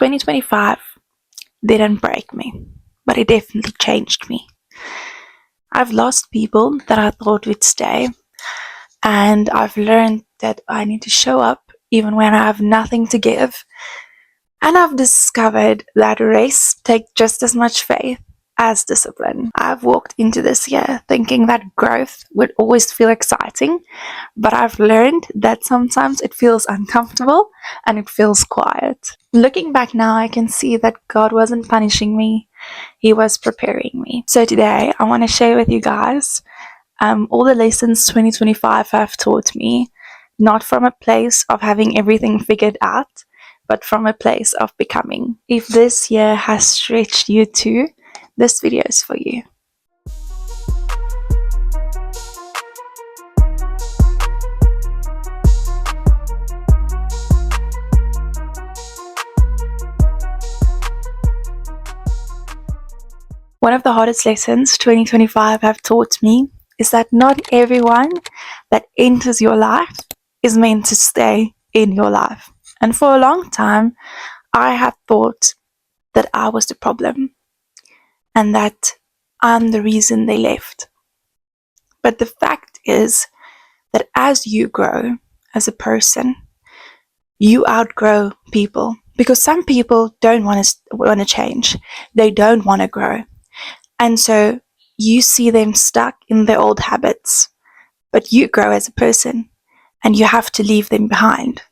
2025 didn't break me, but it definitely changed me. I've lost people that I thought would stay, and I've learned that I need to show up even when I have nothing to give. And I've discovered that rest takes just as much faith as discipline. I've walked into this year thinking that growth would always feel exciting, but I've learned that sometimes it feels uncomfortable and it feels quiet. Looking back now, I can see that God wasn't punishing me, He was preparing me. So today, I want to share with you guys all the lessons 2025 have taught me, not from a place of having everything figured out, but from a place of becoming. If this year has stretched you too, this video is for you. One of the hardest lessons 2025 have taught me is that not everyone that enters your life is meant to stay in your life. And for a long time, I had thought that I was the problem and that I'm the reason they left. But the fact is that as you grow as a person, you outgrow people, because some people don't want to change. They don't want to grow. And so you see them stuck in their old habits, but you grow as a person and you have to leave them behind.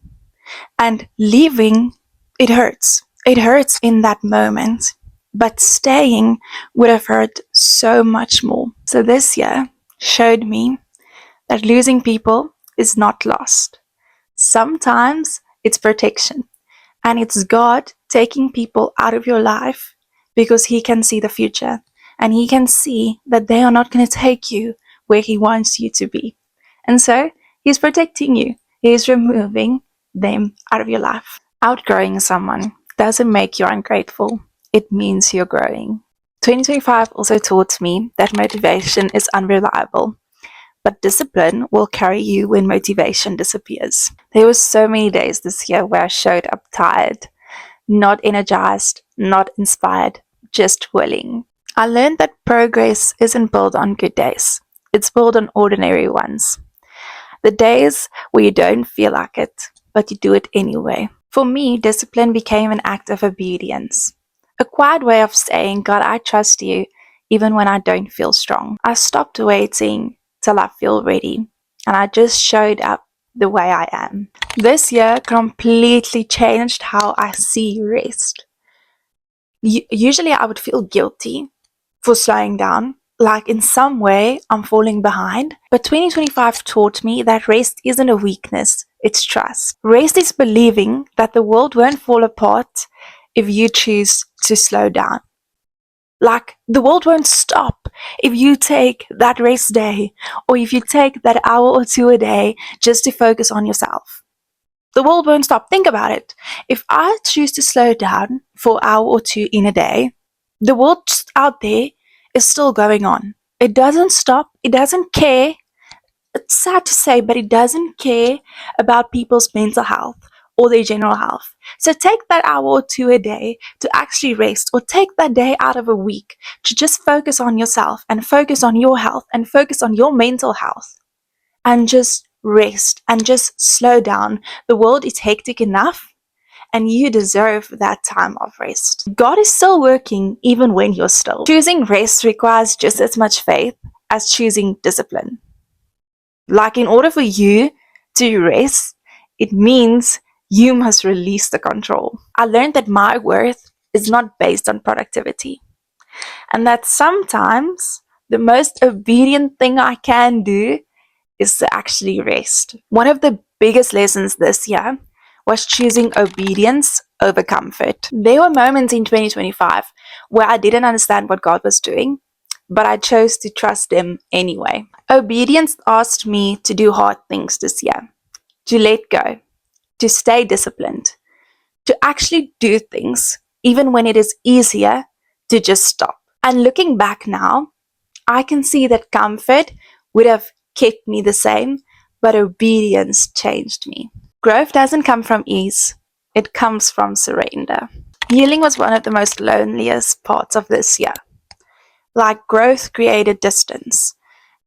And leaving, it hurts. It hurts in that moment, but staying would have hurt so much more. So this year showed me that losing people is not lost. Sometimes it's protection, and it's God taking people out of your life because He can see the future, and He can see that they are not going to take you where He wants you to be. And so He's protecting you. He's removing them out of your life. Outgrowing someone doesn't make you ungrateful. It means you're growing. 2025 also taught me that motivation is unreliable, but discipline will carry you when motivation disappears. There were so many days this year where I showed up tired, not energized, not inspired, just willing. I learned that progress isn't built on good days. It's built on ordinary ones. The days where you don't feel like it, but you do it anyway. For me, discipline became an act of obedience. A quiet way of saying, God, I trust you even when I don't feel strong. I stopped waiting till I feel ready, and I just showed up the way I am. This year completely changed how I see rest. Usually I would feel guilty for slowing down, like in some way I'm falling behind. But 2025 taught me that rest isn't a weakness, it's trust. Rest is believing that the world won't fall apart if you choose to slow down. Like, the world won't stop if you take that rest day, or if you take that hour or two a day just to focus on yourself. The world won't stop. Think about it. If I choose to slow down for an hour or two in a day, the world out there is still going on. It doesn't stop. It doesn't care. It's sad to say, but it doesn't care about people's mental health or their general health. So take that hour or two a day to actually rest, or take that day out of a week to just focus on yourself and focus on your health and focus on your mental health, and just rest and just slow down. The world is hectic enough, and you deserve that time of rest. God is still working even when you're still. Choosing rest requires just as much faith as choosing discipline. Like, in order for you to rest, it means you must release the control. I learned that my worth is not based on productivity, and that sometimes the most obedient thing I can do is to actually rest. One of the biggest lessons this year was choosing obedience over comfort. There were moments in 2025 where I didn't understand what God was doing, but I chose to trust Him anyway. Obedience asked me to do hard things this year, to let go, to stay disciplined, to actually do things even when it is easier to just stop. And looking back now, I can see that comfort would have kept me the same, but obedience changed me. Growth doesn't come from ease, it comes from surrender. Healing was one of the most loneliest parts of this year. Like growth created distance,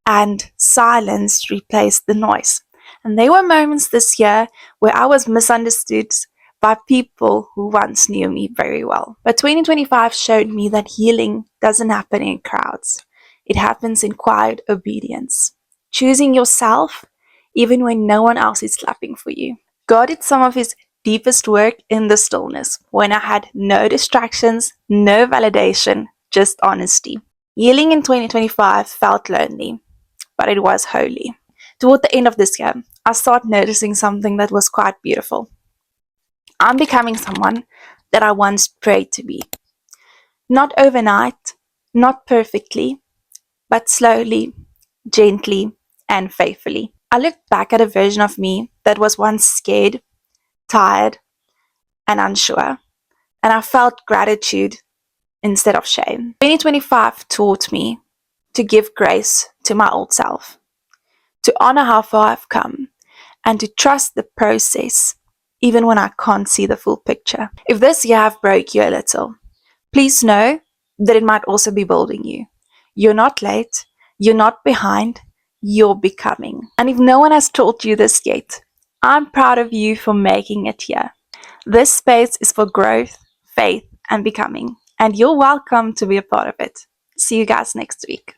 and silence replaced the noise. And there were moments this year where I was misunderstood by people who once knew me very well. But 2025 showed me that healing doesn't happen in crowds, it happens in quiet obedience. Choosing yourself even when no one else is clapping for you. God did some of his deepest work in the stillness, when I had no distractions, no validation, just honesty. Healing in 2025 felt lonely, but it was holy. Toward the end of this year, I started noticing something that was quite beautiful. I'm becoming someone that I once prayed to be. Not overnight, not perfectly, but slowly, gently, and faithfully. I looked back at a version of me that was once scared, tired, and unsure, and I felt gratitude instead of shame. 2025 taught me to give grace to my old self, to honor how far I've come, and to trust the process, even when I can't see the full picture. If this year have broke you a little, please know that it might also be building you. You're not late, you're not behind, you're becoming. And if no one has taught you this yet, I'm proud of you for making it here. This space is for growth, faith, and becoming, and you're welcome to be a part of it. See you guys next week.